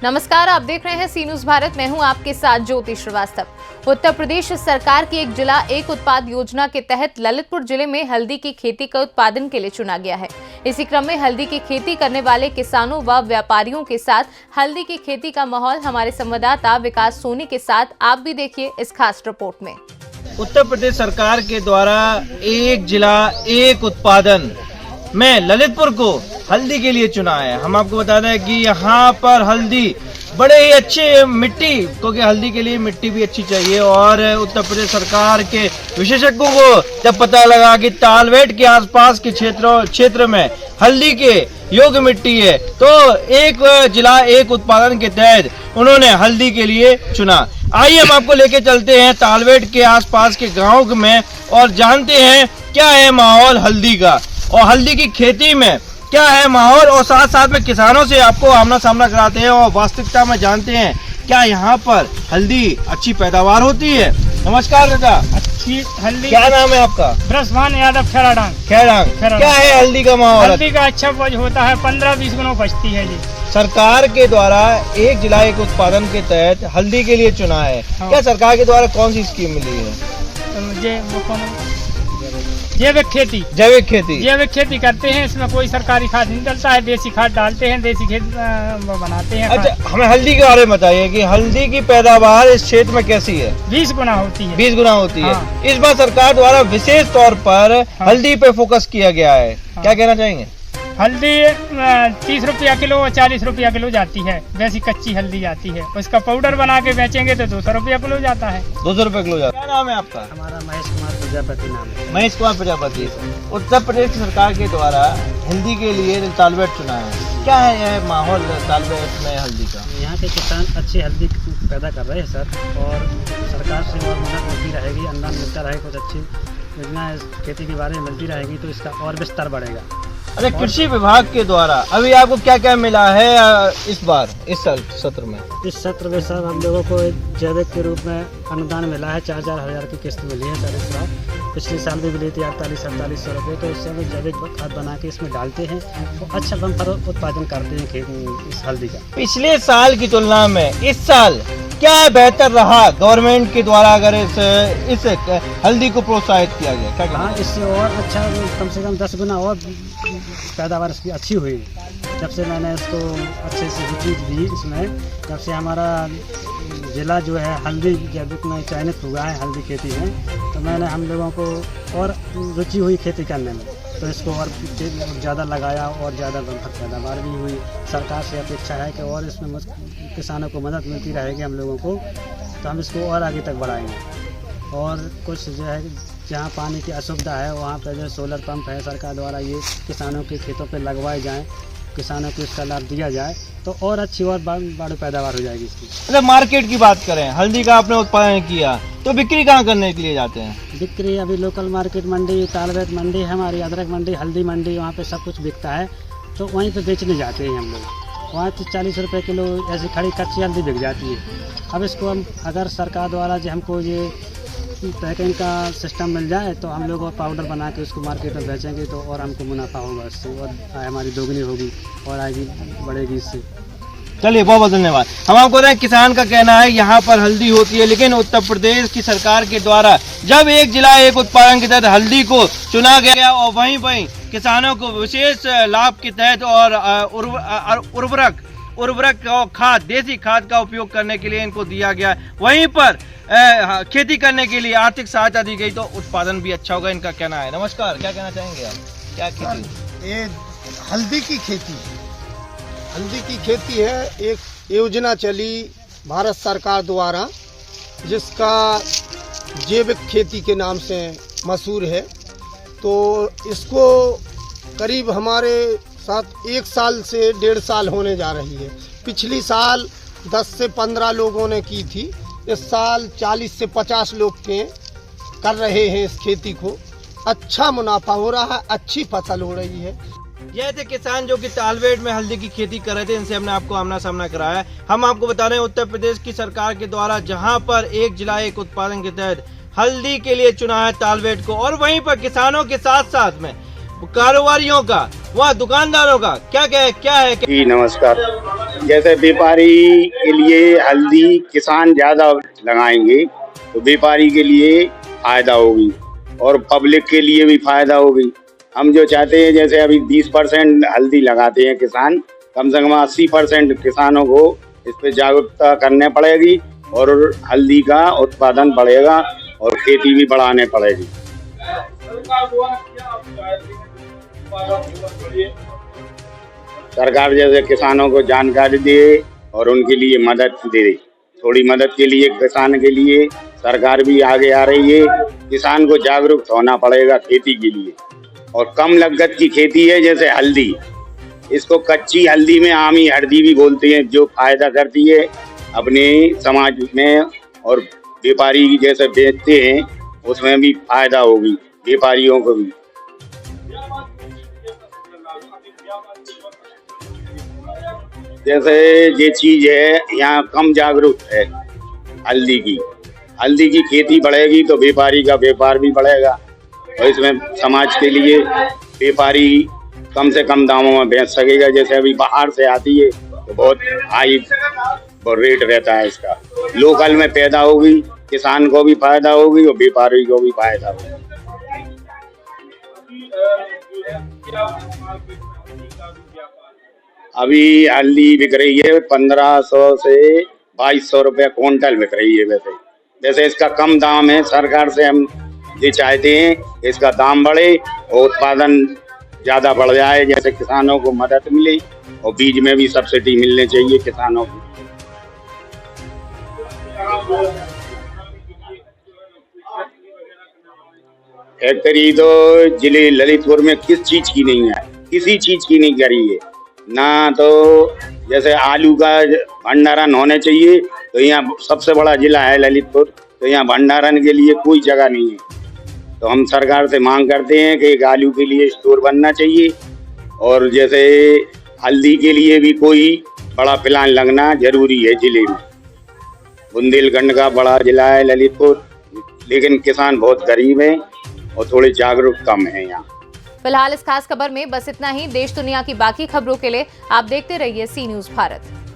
नमस्कार, आप देख रहे हैं सी न्यूज भारत। मैं हूं आपके साथ ज्योति श्रीवास्तव। उत्तर प्रदेश सरकार की एक जिला एक उत्पाद योजना के तहत ललितपुर जिले में हल्दी की खेती का उत्पादन के लिए चुना गया है। इसी क्रम में हल्दी की खेती करने वाले किसानों व व्यापारियों के साथ हल्दी की खेती का माहौल हमारे संवाददाता विकास सोनी के साथ आप भी देखिए इस खास रिपोर्ट में। उत्तर प्रदेश सरकार के द्वारा एक जिला एक उत्पादन में ललितपुर को हल्दी के लिए चुना है। हम आपको बता दें कि यहाँ पर हल्दी बड़े ही अच्छे मिट्टी, क्योंकि हल्दी के लिए मिट्टी भी अच्छी चाहिए, और उत्तर प्रदेश सरकार के विशेषज्ञों को जब पता लगा कि तालवेट के आसपास के क्षेत्र में हल्दी के योग्य मिट्टी है, तो एक जिला एक उत्पादन के तहत उन्होंने हल्दी के लिए चुना। आइए हम आपको लेके चलते हैं तालवेट के आसपास के गाँव में और जानते हैं क्या है माहौल हल्दी का और हल्दी की खेती में क्या है माहौल, और साथ साथ में किसानों से आपको आमना सामना कराते हैं और वास्तविकता में जानते हैं क्या यहाँ पर हल्दी अच्छी पैदावार होती है। नमस्कार काका। अच्छी हल्दी। क्या नाम है आपका? ब्रजभान यादव खेराडांग। क्या है हल्दी का माहौल? हल्दी का अच्छा उपज होता है, 15-20 गुना उपजती है जी। सरकार के द्वारा एक जिला एक उत्पादन के तहत हल्दी के लिए चुना है। हाँ। क्या सरकार के द्वारा कौन सी स्कीम मिली है? जैविक खेती। जैविक खेती करते हैं, इसमें कोई सरकारी खाद नहीं डलता है, देसी खाद डालते हैं, देसी खेत बनाते हैं। अच्छा, हमें हल्दी के बारे में बताइए कि हल्दी की पैदावार इस क्षेत्र में कैसी है? 20 गुना होती है। 20 गुना होती है। हाँ। इस बार सरकार द्वारा विशेष तौर पर हाँ। हल्दी पे फोकस किया गया है। हाँ। क्या कहना चाहेंगे? हल्दी 30 रुपया किलो और 40 रुपया किलो जाती है, वैसी कच्ची हल्दी जाती है। उसका पाउडर बना के बेचेंगे तो 200 रुपया किलो जाता है। 200 रुपए किलो जाता है। क्या नाम है आपका? हमारा महेश कुमार प्रजापति नाम है। महेश कुमार प्रजापति। उत्तर प्रदेश सरकार के द्वारा हल्दी के लिए तालवेट चुना है। क्या है यह माहौल तालवेट में हल्दी का? यहाँ के किसान अच्छी हल्दी पैदा कर रहे हैं सर, और सरकार से और मदद मिलती रहेगी, अनुदान मिलता रहे, कुछ अच्छी योजना खेती के बारे में मिलती रहेगी तो इसका और विस्तार बढ़ेगा। अरे कृषि विभाग के द्वारा अभी आपको क्या क्या मिला है इस बार इस साल सत्र में? इस सत्र में सर हम लोगों को जैविक के रूप में अनुदान मिला है, 4,000 की किस्त मिली है सर इस बार। पिछले साल भी मिली थी 48-47 रुपये। तो उससे हम जैविक खाद बना के इसमें डालते हैं तो अच्छा बम्पर उत्पादन करते हैं इस हल्दी का। पिछले साल की तुलना में इस साल क्या बेहतर रहा गवर्नमेंट के द्वारा अगर इस हल्दी को प्रोत्साहित किया गया? क्या हाँ, इससे और अच्छा कम से कम 10 गुना और पैदावार इसकी अच्छी हुई। जब से मैंने इसको अच्छे से रुचि दी इसमें, जब से हमारा जिला जो है हल्दी जैविक में चयनित हुआ है हल्दी खेती में, तो मैंने हम लोगों को और रुचि हुई खेती करने में, तो इसको और ज़्यादा लगाया और ज़्यादा बम्पर पैदावार भी हुई। सरकार से अपेक्षा है कि और इसमें किसानों को मदद मिलती रहेगी हम लोगों को, तो हम इसको और आगे तक बढ़ाएंगे। और कुछ जो है जहाँ पानी की असुविधा है वहाँ पर जो सोलर पंप है सरकार द्वारा, ये किसानों के खेतों पर लगवाए जाएँ, किसानों को इसका लाभ दिया जाए तो और अच्छी और बड़ी पैदावार हो जाएगी इसकी। अच्छा, मार्केट की बात करें, हल्दी का आपने उत्पादन किया तो बिक्री कहाँ करने के लिए जाते हैं? बिक्री अभी लोकल मार्केट मंडी, तालवेट मंडी है हमारी, अदरक मंडी, हल्दी मंडी, वहाँ पे सब कुछ बिकता है, तो वहीं पे बेचने जाते हैं हम लोग। वहाँ तो 40 रुपये किलो ऐसी खड़ी कच्ची हल्दी बिक जाती है। अब इसको हम अगर सरकार द्वारा जो हमको ये पैकिंग का सिस्टम मिल जाए तो हम लोग और पाउडर बना के उसको मार्केट में बेचेंगे तो और हमको मुनाफा होगा इससे, और हमारी दोगुनी होगी और आगे बढ़ेगी इससे। चलिए, बहुत बहुत धन्यवाद। हम आपको बताएं किसान का कहना है यहाँ पर हल्दी होती है, लेकिन उत्तर प्रदेश की सरकार के द्वारा जब एक जिला एक उत्पादन के तहत हल्दी को चुना गया और वहीं किसानों को विशेष लाभ के तहत और उर्वरक और खाद, देसी खाद का उपयोग करने के लिए इनको दिया गया, वहीं पर खेती करने के लिए आर्थिक सहायता दी गई तो उत्पादन भी अच्छा होगा, इनका कहना है। नमस्कार, क्या कहना चाहेंगे आप? क्या खेती? ये हल्दी की खेती है। एक योजना चली भारत सरकार द्वारा जिसका जैविक खेती के नाम से मशहूर है, तो इसको करीब हमारे साथ 1 साल से 1.5 साल होने जा रही है। पिछली साल 10 से 15 लोगों ने की थी, इस साल 40 से 50 लोग कर रहे हैं इस खेती को। अच्छा मुनाफा हो रहा है, अच्छी फसल हो रही है। यह थे किसान जो कि तालवेट में हल्दी की खेती कर रहे थे, इनसे हमने आपको आमना सामना कराया। हम आपको बता रहे हैं उत्तर प्रदेश की सरकार के द्वारा जहां पर एक जिला एक उत्पादन के तहत हल्दी के लिए चुना है तालवेट को, और वहीं पर किसानों के साथ साथ में कारोबारियों का, वह दुकानदारों का क्या है? जी नमस्कार, जैसे व्यापारी के लिए हल्दी किसान ज्यादा लगाएंगे तो व्यापारी के लिए फायदा होगी और पब्लिक के लिए भी फायदा होगी। हम जो चाहते हैं जैसे अभी 20% हल्दी लगाते हैं किसान, कम से कम 80% किसानों को इस पे जागरूकता करने पड़ेगी और हल्दी का उत्पादन बढ़ेगा और खेती भी बढ़ाने पड़ेगी। सरकार जैसे किसानों को जानकारी दे और उनके लिए मदद दे, थोड़ी मदद के लिए किसान के लिए सरकार भी आगे आ रही है। किसान को जागरूक होना पड़ेगा खेती के लिए और कम लागत की खेती है जैसे हल्दी, इसको कच्ची हल्दी में आमी हल्दी भी बोलते हैं, जो फायदा करती है अपने समाज में और व्यापारी जैसे बेचते हैं उसमें भी फायदा होगी व्यापारियों को भी। जैसे ये चीज है यहाँ कम जागरूक है हल्दी की खेती बढ़ेगी तो व्यापारी का व्यापार भी बढ़ेगा और इसमें समाज के लिए व्यापारी कम से कम दामों में बेच सकेगा। जैसे अभी बाहर से आती है तो बहुत हाई रेट रहता है इसका, लोकल में पैदा होगी, किसान को भी फायदा होगी और व्यापारी को भी फायदा होगी। अभी हल्दी बिक रही है 1500 से 2200 रुपये क्विंटल बिक रही है। वैसे इसका कम दाम है, सरकार से हम ये चाहते हैं इसका दाम बढ़े और उत्पादन ज्यादा बढ़ जाए, जैसे किसानों को मदद मिले और बीज में भी सब्सिडी मिलनी चाहिए किसानों को। फैक्ट्री तो जिले ललितपुर में किस चीज की नहीं है, किसी चीज की नहीं करी है ना। तो जैसे आलू का भंडारण होने चाहिए तो यहाँ सबसे बड़ा जिला है ललितपुर, तो यहाँ भंडारण के लिए कोई जगह नहीं है। तो हम सरकार से मांग करते हैं कि एक आलू के लिए स्टोर बनना चाहिए और जैसे हल्दी के लिए भी कोई बड़ा प्लान लगना जरूरी है जिले में। बुंदेलखंड का बड़ा जिला है ललितपुर, लेकिन किसान बहुत गरीब हैं और थोड़े जागरूक कम हैं यहाँ। फिलहाल इस खास खबर में बस इतना ही। देश दुनिया की बाकी खबरों के लिए आप देखते रहिए सी न्यूज़ भारत।